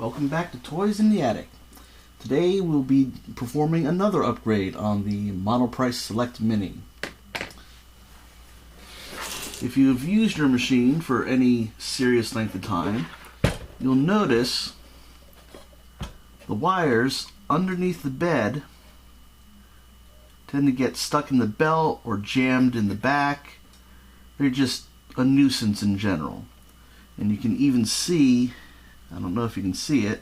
Welcome back to Toys in the Attic. Today we'll be performing another upgrade on the Monoprice Select Mini. If you have used your machine for any serious length of time, you'll notice the wires underneath the bed tend to get stuck in the belt or jammed in the back. They're just a nuisance in general. And you can even see, I don't know if you can see it,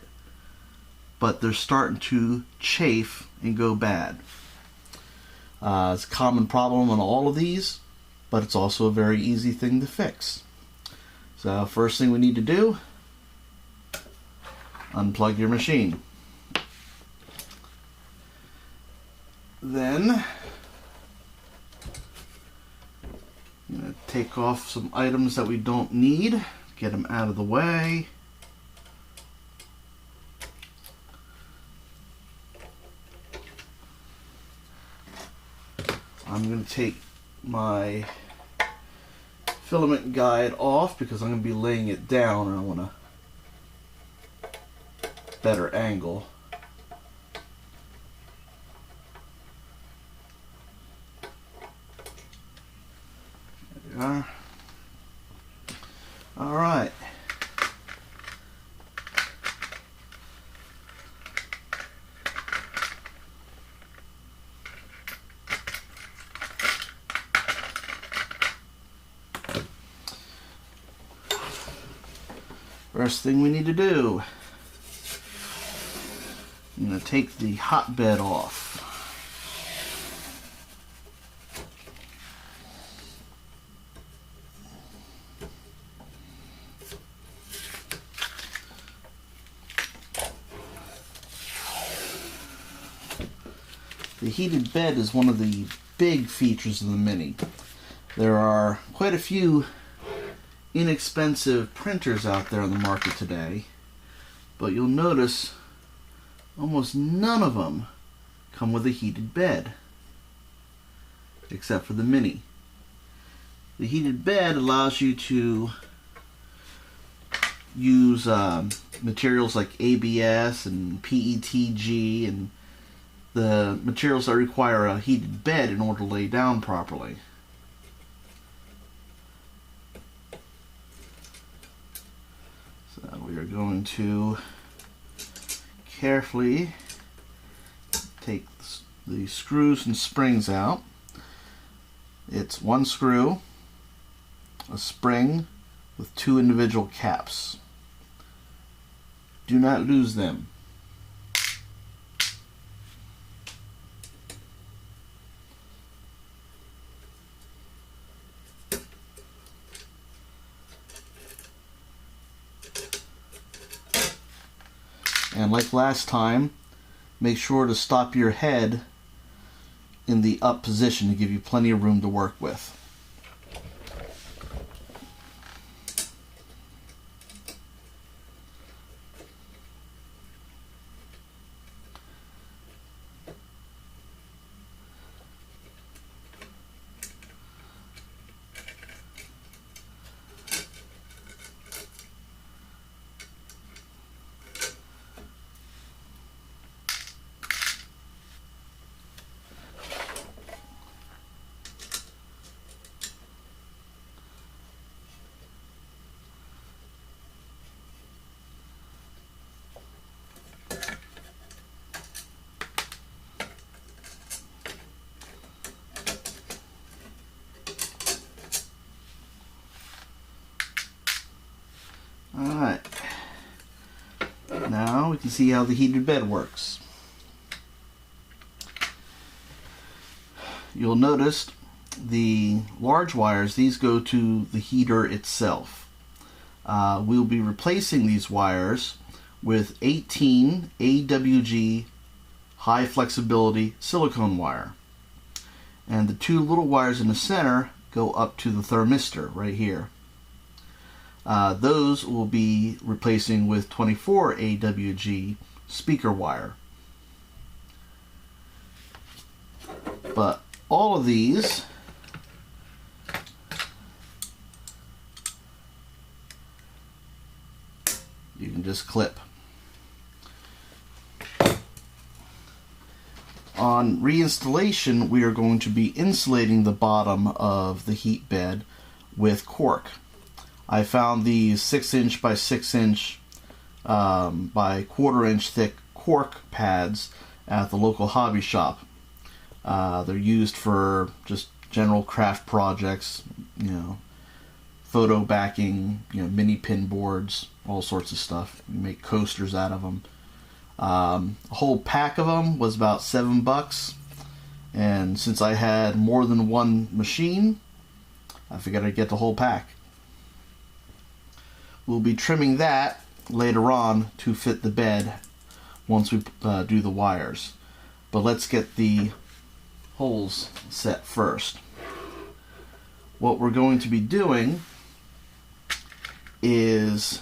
but they're starting to chafe and go bad. It's a common problem on all of these, but it's also a very easy thing to fix. So first thing we need to do, unplug your machine. Then I'm going to take off some items that we don't need, get them out of the way. I'm going to take my filament guide off because I'm going to be laying it down and I want a better angle. There we are. All right. First thing we need to do, I'm going to take the hotbed off. The heated bed is one of the big features of the Mini. There are quite a few inexpensive printers out there on the market today, but you'll notice almost none of them come with a heated bed, except for the Mini. The heated bed allows you to use materials like ABS and PETG and the materials that require a heated bed in order to lay down properly. So we are going to carefully take the screws and springs out. It's one screw, a spring with two individual caps. Do not lose them. And like last time, make sure to stop your head in the up position to give you plenty of room to work with. Alright, now we can see how the heated bed works. You'll notice the large wires, these go to the heater itself. We'll be replacing these wires with 18 AWG high flexibility silicone wire. And the two little wires in the center go up to the thermistor right here. Those will be replacing with 24 AWG speaker wire. But all of these you can just clip. On reinstallation, we are going to be insulating the bottom of the heat bed with cork. I found these 6" by 6" by 1/4" thick cork pads at the local hobby shop. They're used for just general craft projects, photo backing, mini pin boards, all sorts of stuff. You make coasters out of them. A whole pack of them was about $7, and since I had more than one machine, I figured I'd get the whole pack. We'll be trimming that later on to fit the bed once we do the wires. But let's get the holes set first. What we're going to be doing is,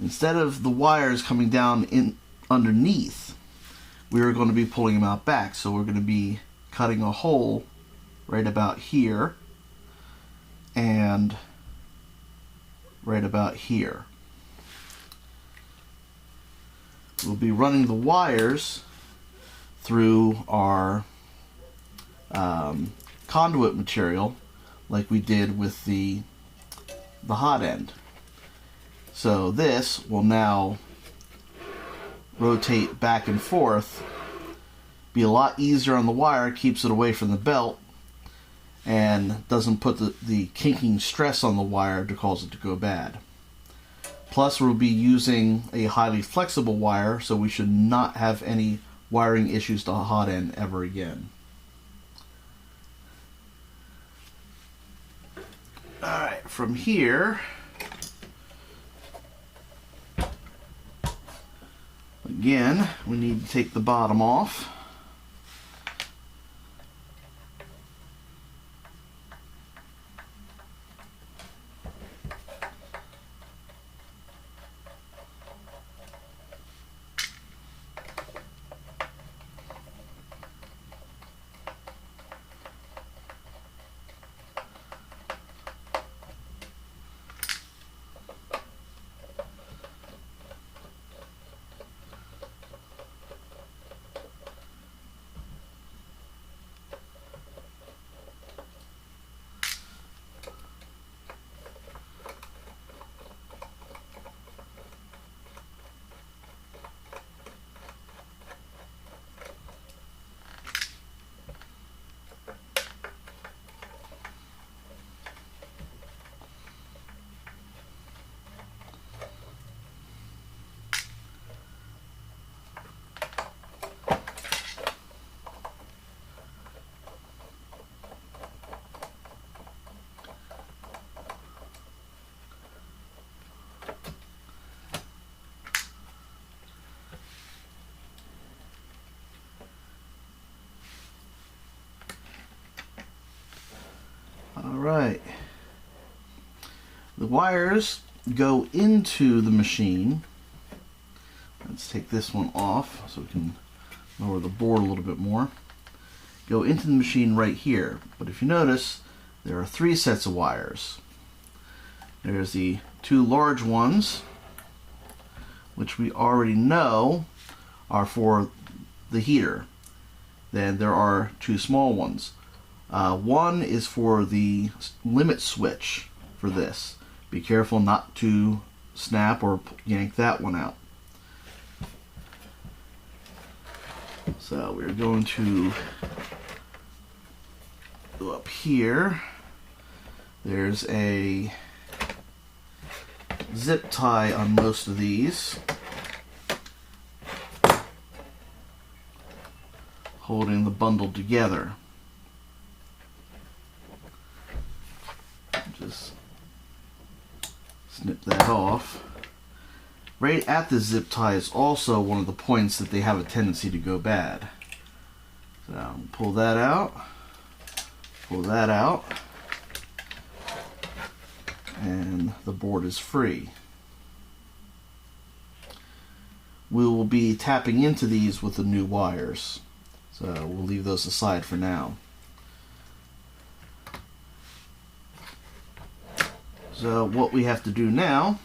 instead of the wires coming down in underneath, we are going to be pulling them out back. So we're going to be cutting a hole right about here and right about here. We'll be running the wires through our conduit material like we did with the hot end. So this will now rotate back and forth, be a lot easier on the wire, keeps it away from the belt, and doesn't put the kinking stress on the wire to cause it to go bad. Plus, we'll be using a highly flexible wire, so we should not have any wiring issues to the hot end ever again. Alright, from here, again, we need to take the bottom off. Alright, the wires go into the machine. Let's take this one off so we can lower the board a little bit more. Go into the machine right here, but if you notice, there are 3 sets of wires. There's the 2 large ones, which we already know are for the heater. Then there are 2 small ones. One is for the limit switch for this. Be careful not to snap or yank that one out. So we're going to go up here. There's a zip tie on most of these, holding the bundle together. Just snip that off. Right at the zip tie is also one of the points that they have a tendency to go bad. So pull that out, and the board is free. We will be tapping into these with the new wires, so we'll leave those aside for now. So what we have to do now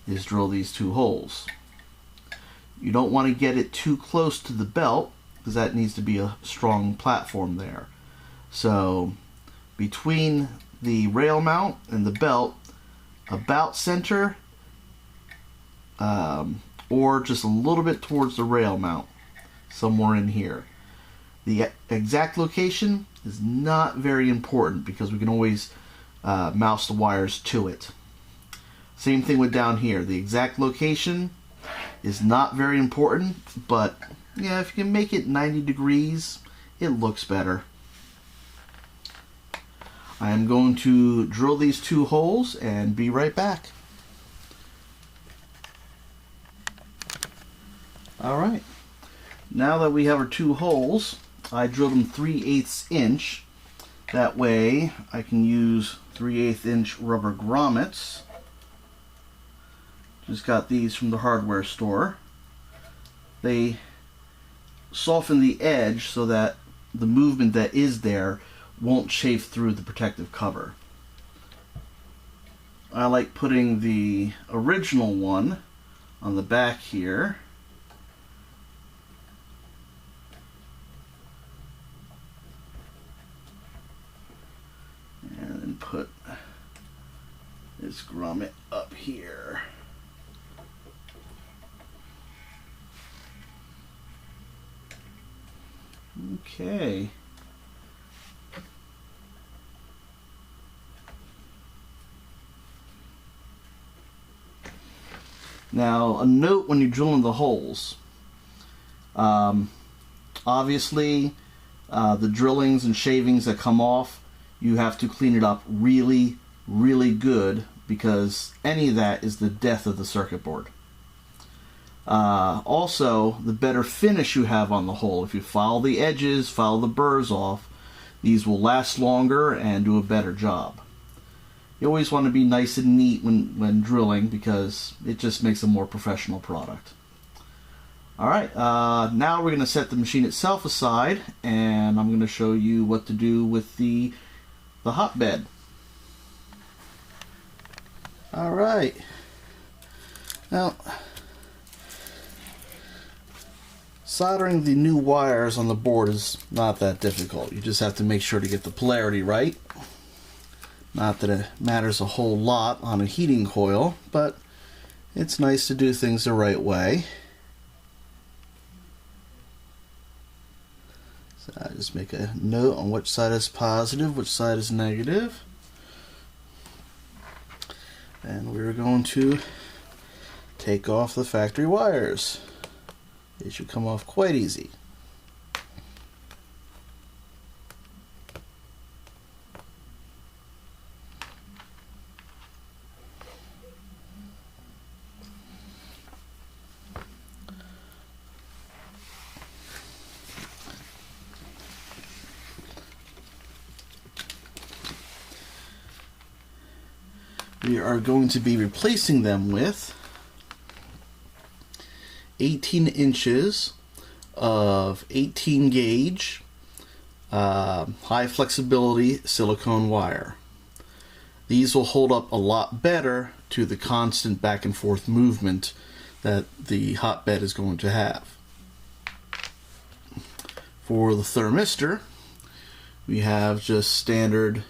is drill these 2 holes. You don't want to get it too close to the belt because that needs to be a strong platform there. So between the rail mount and the belt, about center, or just a little bit towards the rail mount, somewhere in here. The exact location is not very important because we can always mouse the wires to it. Same thing with down here. The exact location is not very important, but yeah, if you can make it 90 degrees, it looks better. I am going to drill these 2 holes and be right back. Alright, now that we have our 2 holes, I drilled them 3/8 inch. That way I can use 3/8 inch rubber grommets. Just got these from the hardware store. They soften the edge so that the movement that is there won't chafe through the protective cover. I like putting the original one on the back here. And then put this grommet up here. Okay. Now, a note when you're drilling the holes. Obviously, the drillings and shavings that come off, you have to clean it up really, really good, because any of that is the death of the circuit board. Also, the better finish you have on the hole. If you file the edges, file the burrs off, these will last longer and do a better job. You always want to be nice and neat when drilling, because it just makes a more professional product. Alright, now we're going to set the machine itself aside, and I'm going to show you what to do with the hotbed. Alright, now soldering the new wires on the board is not that difficult. You just have to make sure to get the polarity right. Not that it matters a whole lot on a heating coil, but it's nice to do things the right way. So I just make a note on which side is positive, which side is negative. And we're going to take off the factory wires. They should come off quite easy. We are going to be replacing them with 18 inches of 18 gauge high flexibility silicone wire. These will hold up a lot better to the constant back and forth movement that the hotbed is going to have. For the thermistor, we have just standard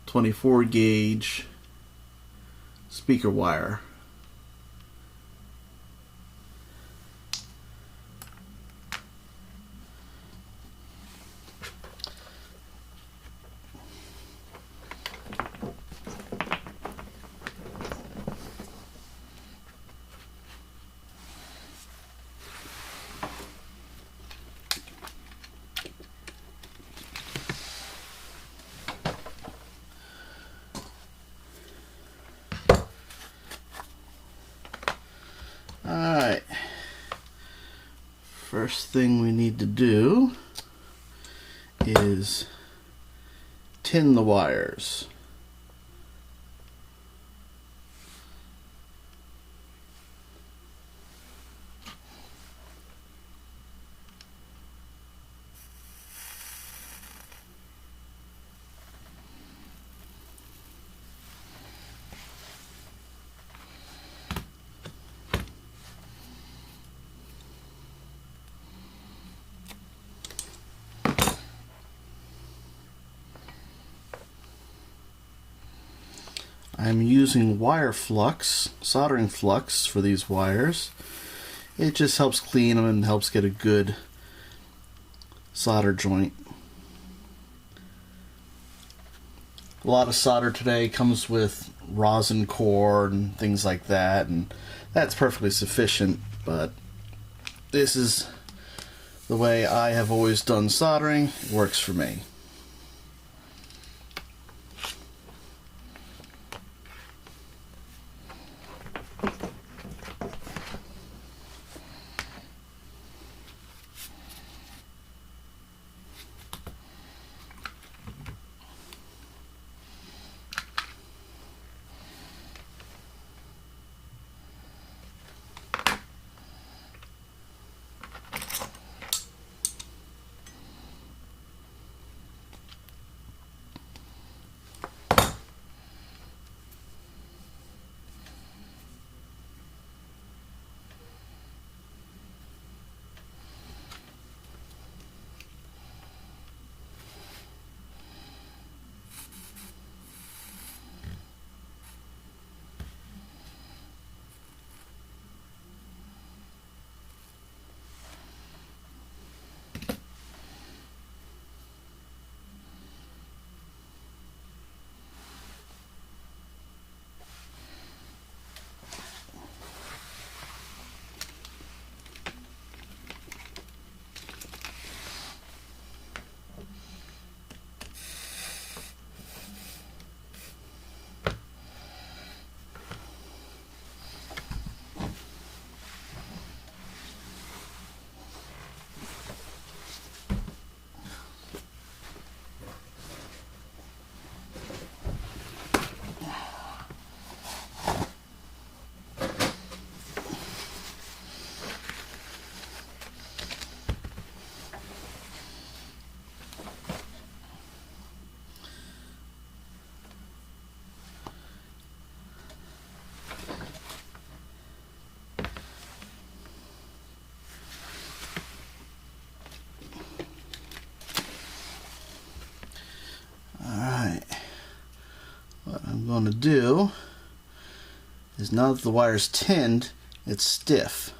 24 gauge speaker wire. Alright, first thing we need to do is tin the wires. I'm using wire flux, soldering flux for these wires. It just helps clean them and helps get a good solder joint. A lot of solder today comes with rosin core and things like that, and that's perfectly sufficient, but this is the way I have always done soldering. It works for me. What I'm going to do is, now that the wire's tinned, it's stiff.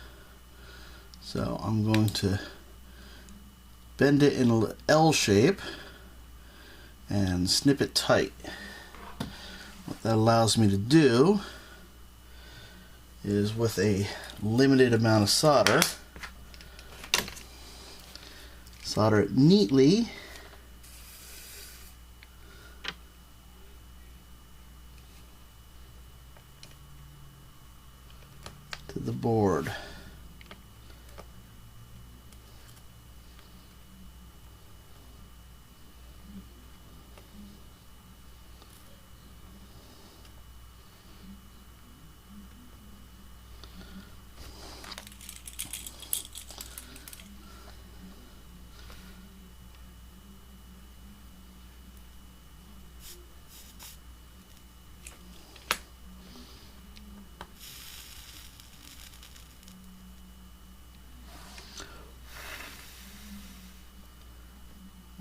So I'm going to bend it in an L shape and snip it tight. What that allows me to do is, with a limited amount of solder, solder it neatly to the board.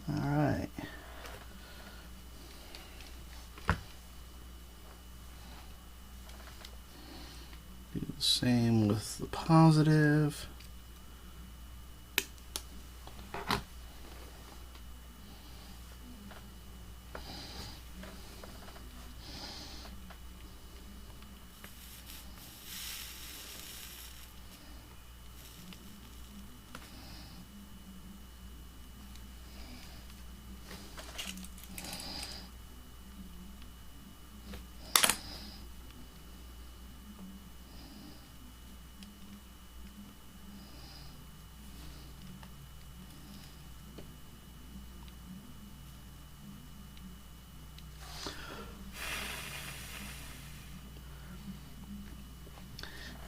Alright. Do the same with the positive.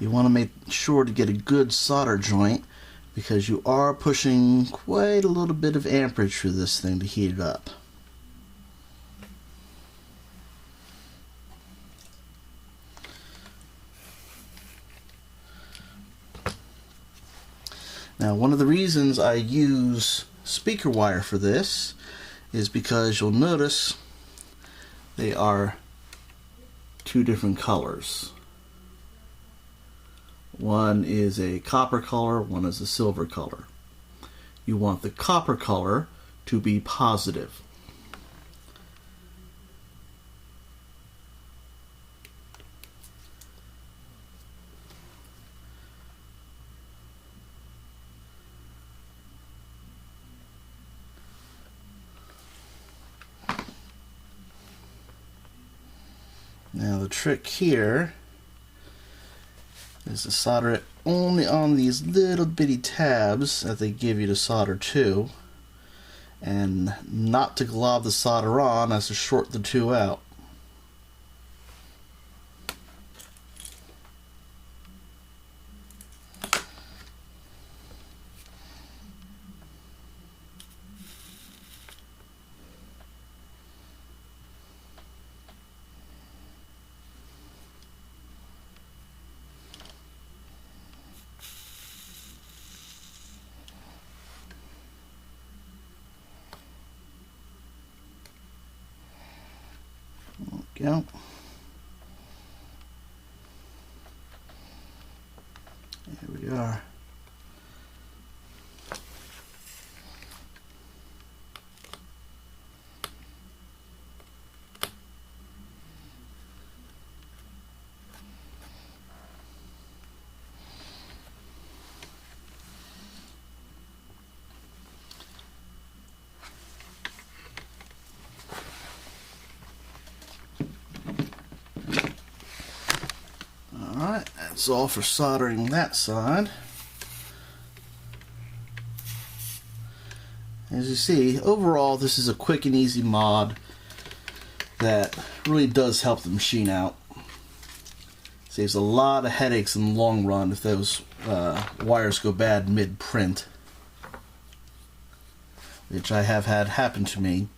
You want to make sure to get a good solder joint, because you are pushing quite a little bit of amperage through this thing to heat it up. Now, one of the reasons I use speaker wire for this is because you'll notice they are two different colors. One is a copper color, one is a silver color. You want the copper color to be positive. Now the trick here is to solder it only on these little bitty tabs that they give you to solder to, and not to glob the solder on as to short the two out. Go. Here we are. Alright, that's all for soldering that side. As you see, overall this is a quick and easy mod that really does help the machine out. Saves a lot of headaches in the long run if those wires go bad mid-print, which I have had happen to me.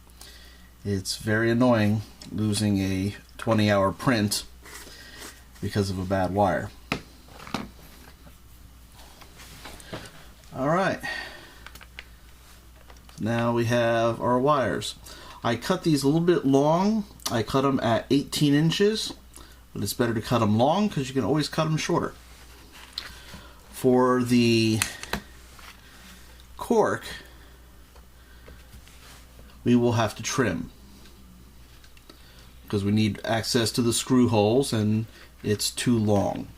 It's very annoying losing a 20-hour print because of a bad wire. Alright, now we have our wires. I cut these a little bit long. I cut them at 18 inches, but it's better to cut them long because you can always cut them shorter. For the cork, we will have to trim because we need access to the screw holes and it's too long,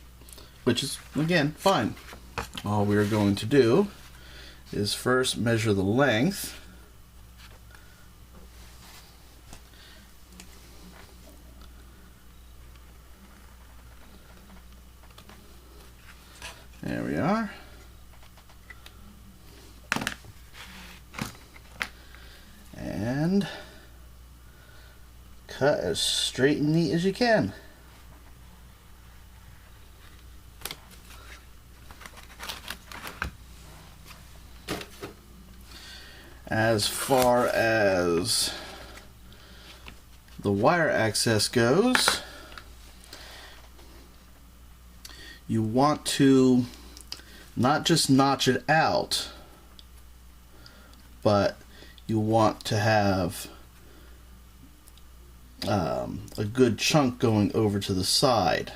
which is, again, fine. All we're going to do is first measure the length. There we are. And cut as straight and neat as you can. As far as the wire access goes, you want to not just notch it out, but you want to have a good chunk going over to the side,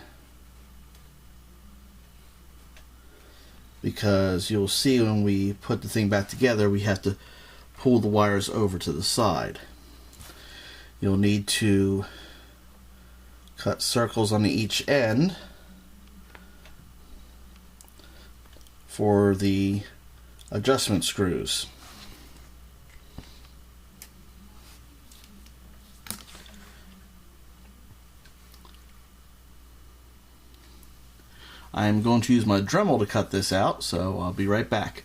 because you'll see when we put the thing back together we have to pull the wires over to the side. You'll need to cut circles on each end for the adjustment screws. I'm going to use my Dremel to cut this out, so I'll be right back.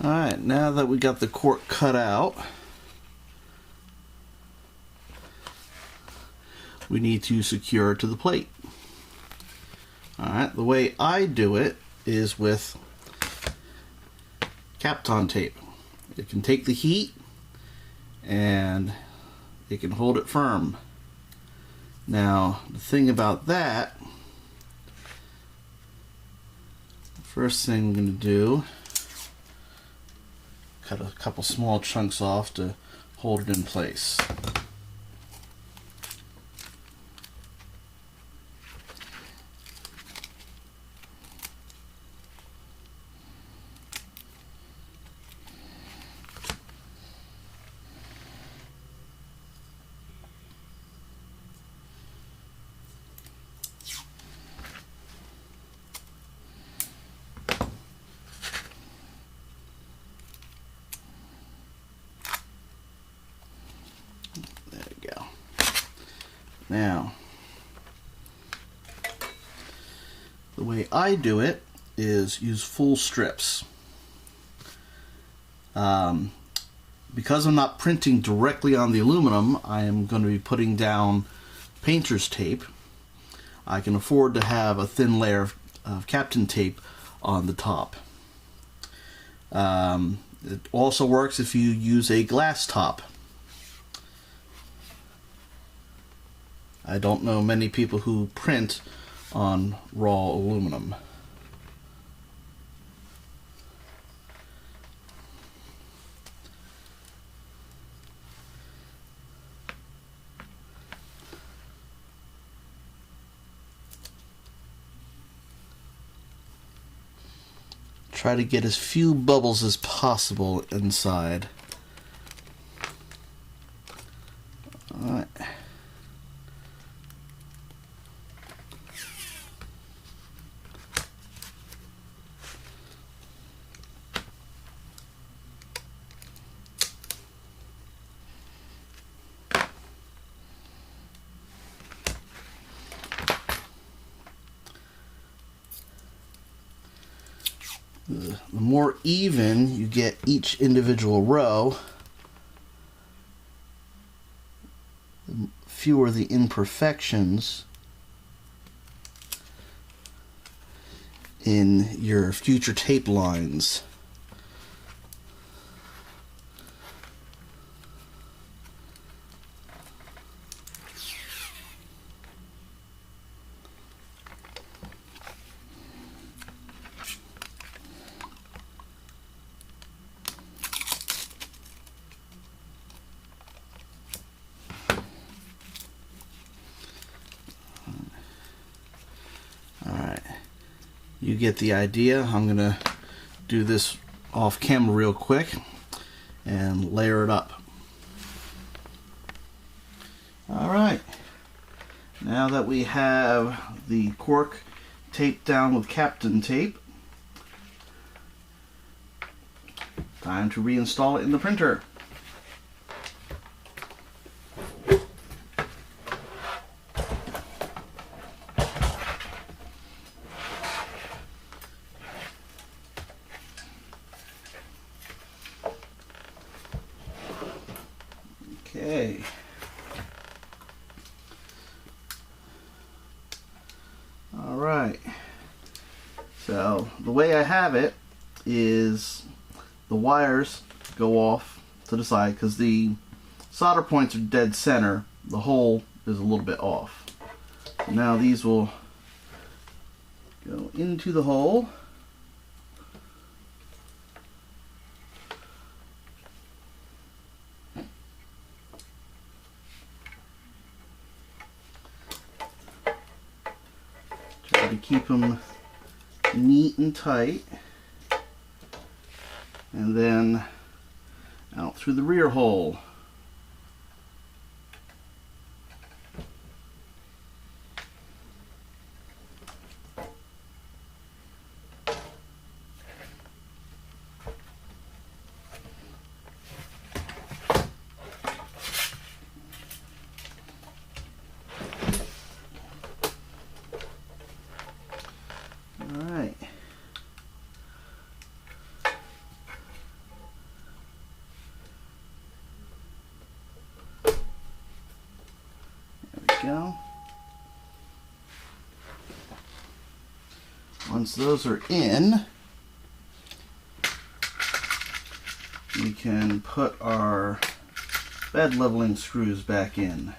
Alright, now that we got the cork cut out, we need to secure it to the plate. Alright, the way I do it is with Kapton tape. It can take the heat and it can hold it firm. Now, the thing about that, first thing we're going to do, cut a couple small chunks off to hold it in place. Now, the way I do it is use full strips. Because I'm not printing directly on the aluminum, I am going to be putting down painter's tape. I can afford to have a thin layer of Kapton tape on the top. It also works if you use a glass top. I don't know many people who print on raw aluminum. Try to get as few bubbles as possible inside. Alright. The more even you get each individual row, the fewer the imperfections in your future tape lines. You get the idea. I'm gonna do this off camera real quick and layer it up. Alright, now that we have the cork taped down with Kapton tape, time to reinstall it in the printer. Okay. All right. So the way I have it is the wires go off to the side because the solder points are dead center. The hole is a little bit off. So now these will go into the hole. Try to keep them neat and tight, and then out through the rear hole. go. Once those are in, we can put our bed leveling screws back in.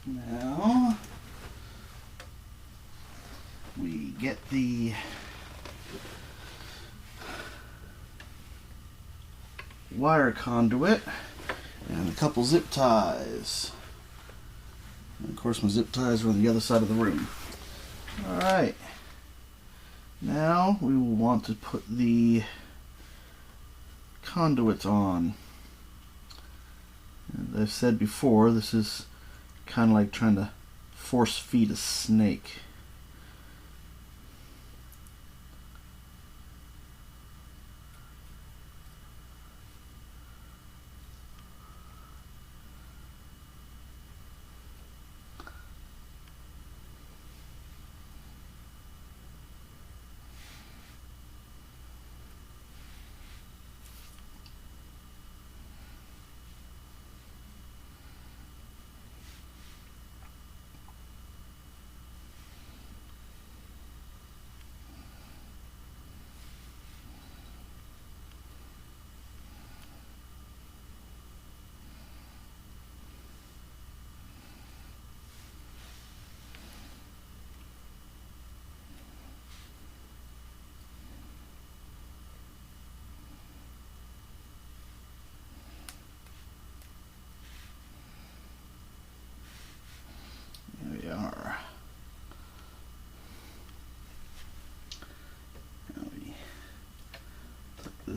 Now we get the wire conduit and a couple zip ties. And of course my zip ties are on the other side of the room. Alright, now we will want to put the conduits on. As I've said before, this is kind of like trying to force feed a snake.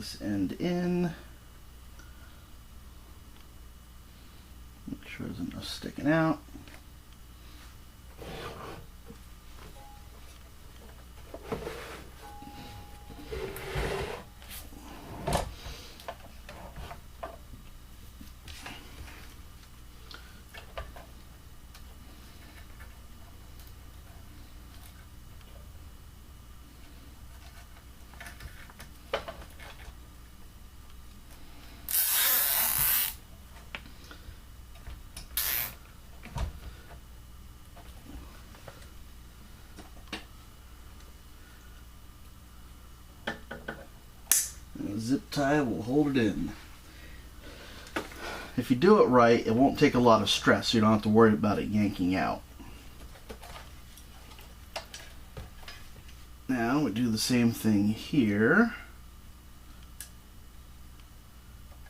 this end in. Make sure there's enough sticking out. And a zip tie will hold it in. If you do it right, it won't take a lot of stress, so you don't have to worry about it yanking out. Now we do the same thing here.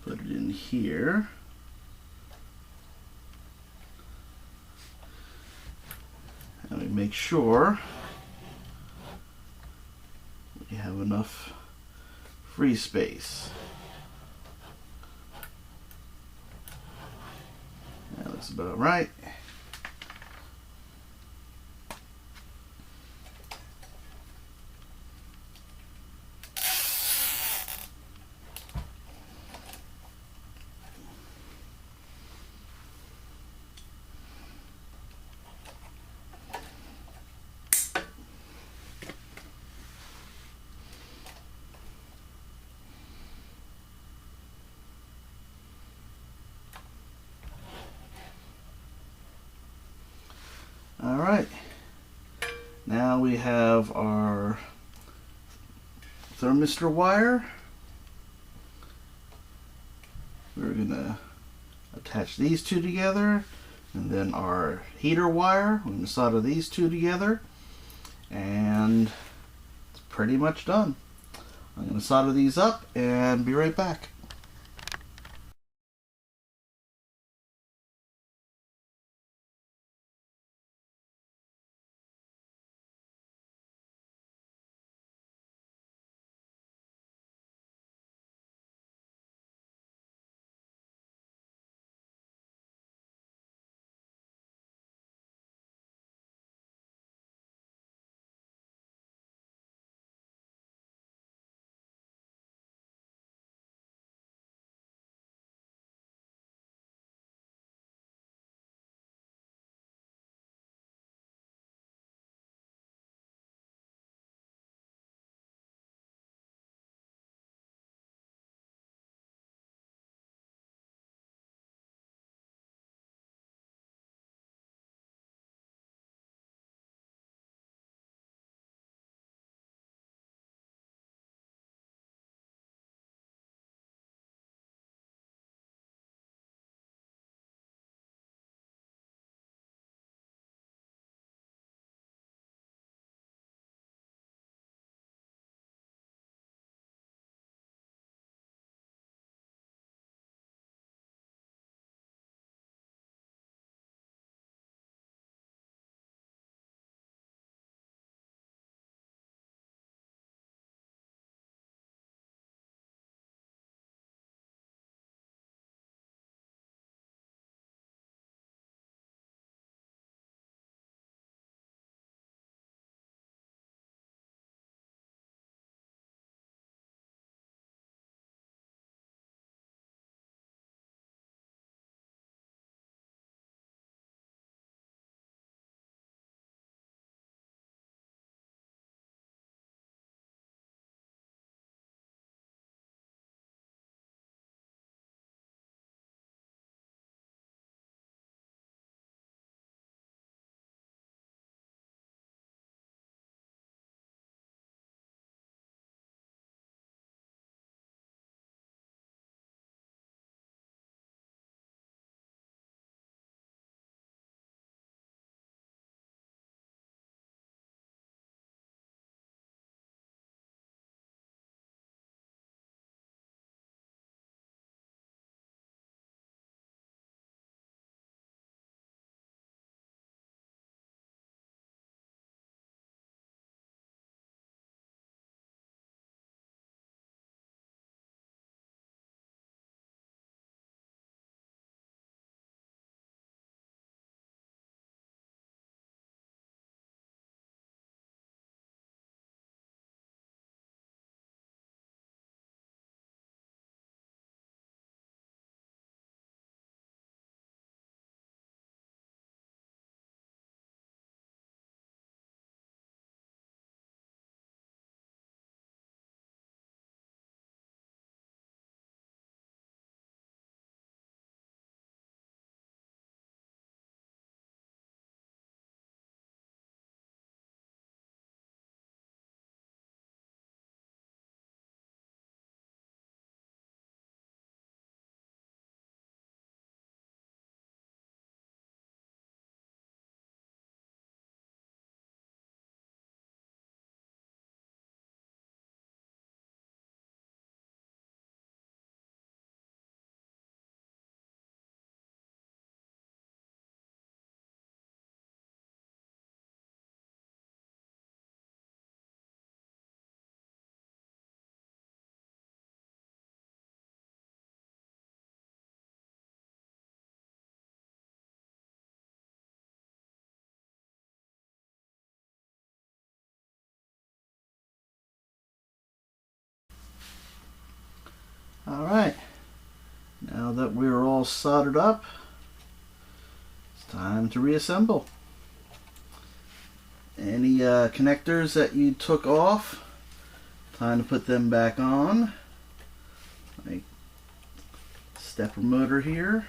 Put it in here. And we make sure we have enough free space. That looks about right. All right, now we have our thermistor wire. We're gonna attach these two together, and then our heater wire. We're gonna solder these two together, and it's pretty much done. I'm gonna solder these up and be right back. Alright, now that we're all soldered up, it's time to reassemble. Any connectors that you took off, time to put them back on. Like stepper motor here.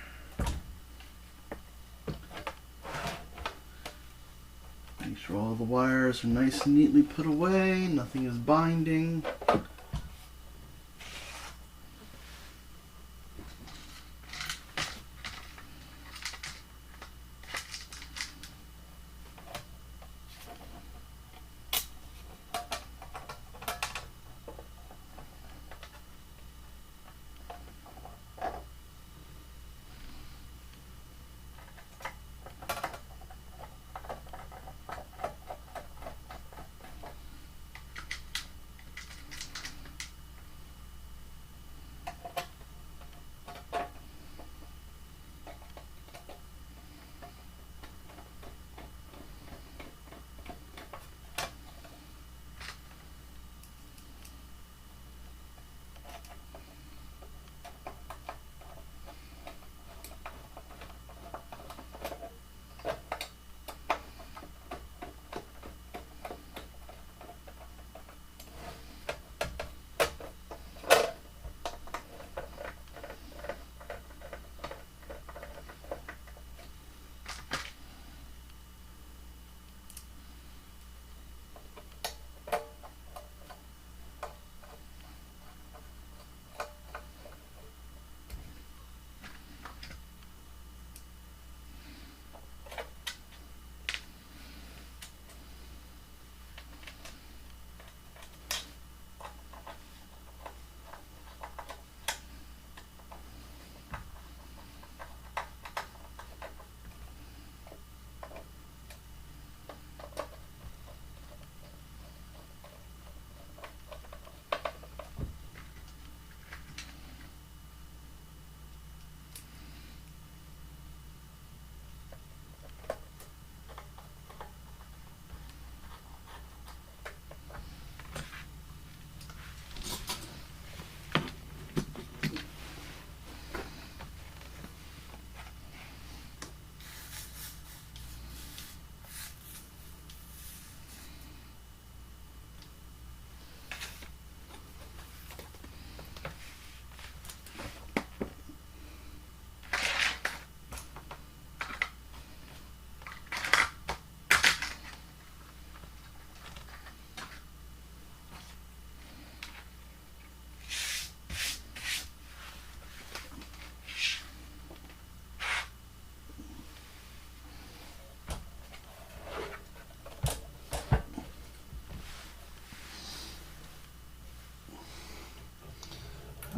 Make sure all the wires are nice and neatly put away, nothing is binding.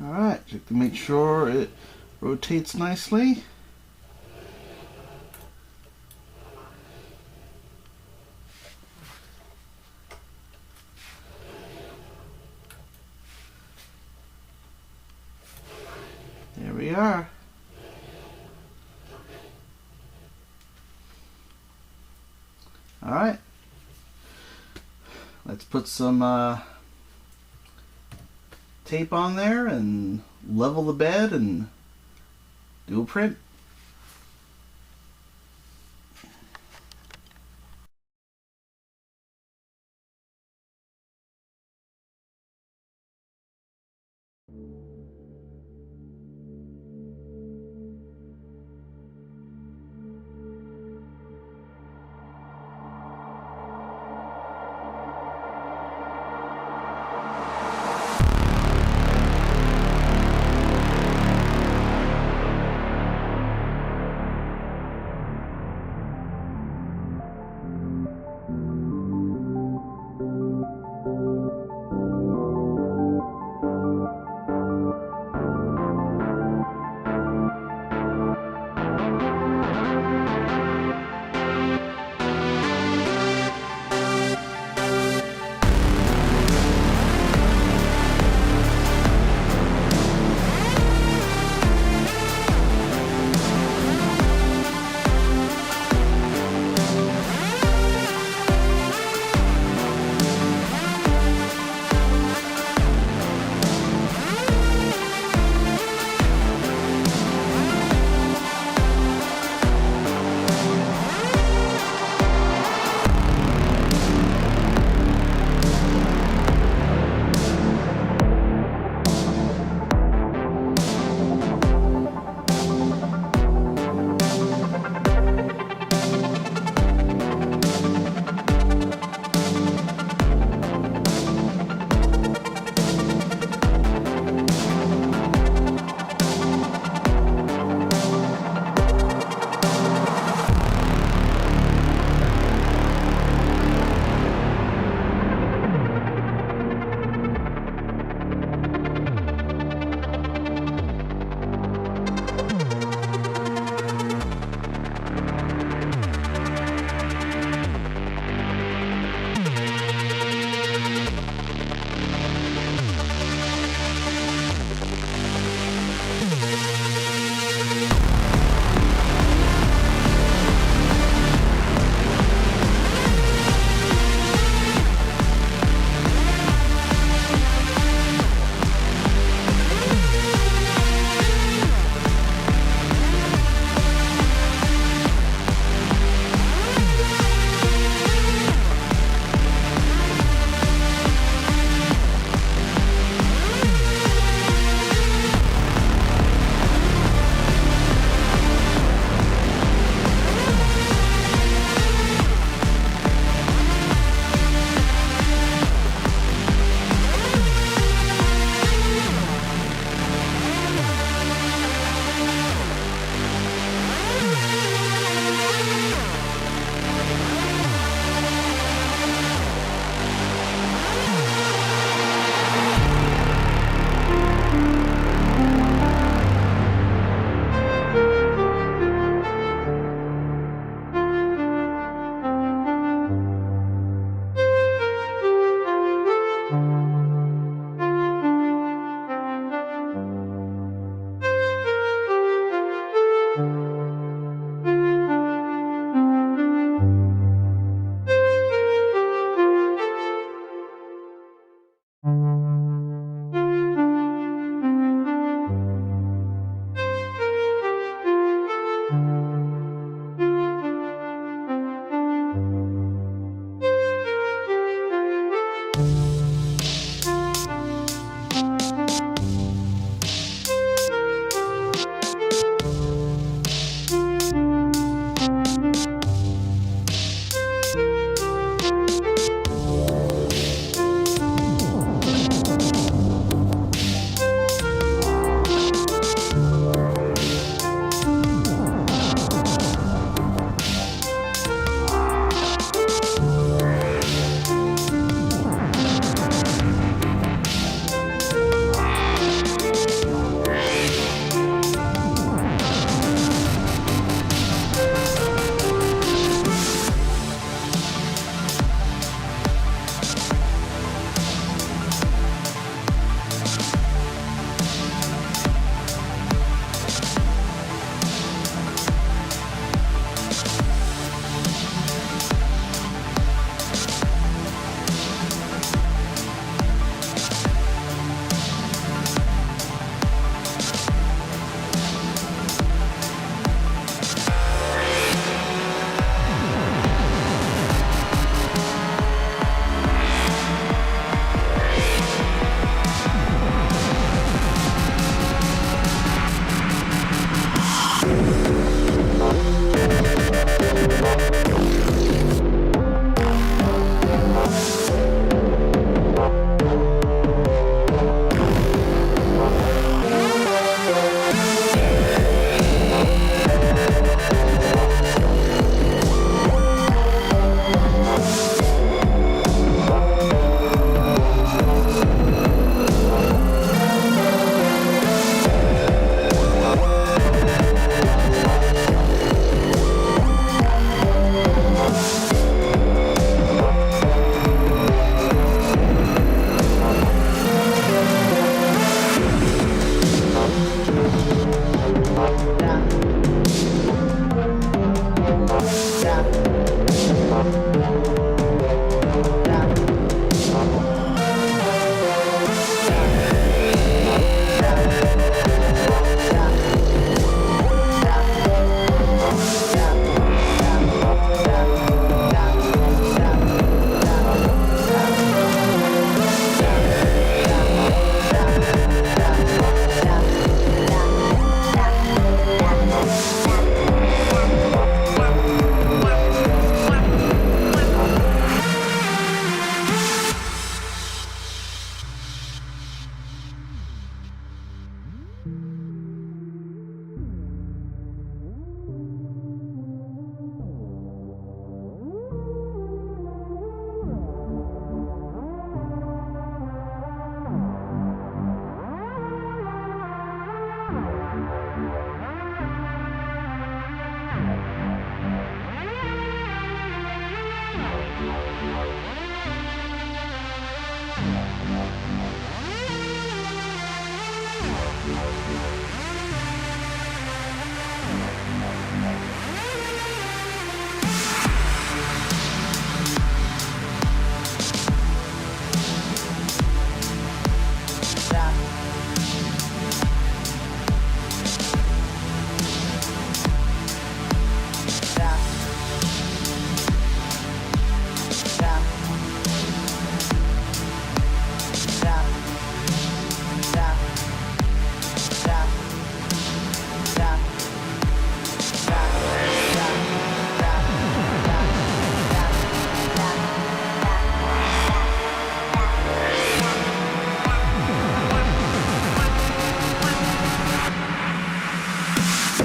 Alright, check to make sure it rotates nicely. There we are. Alright, let's put some tape on there and level the bed and do a print.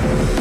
it.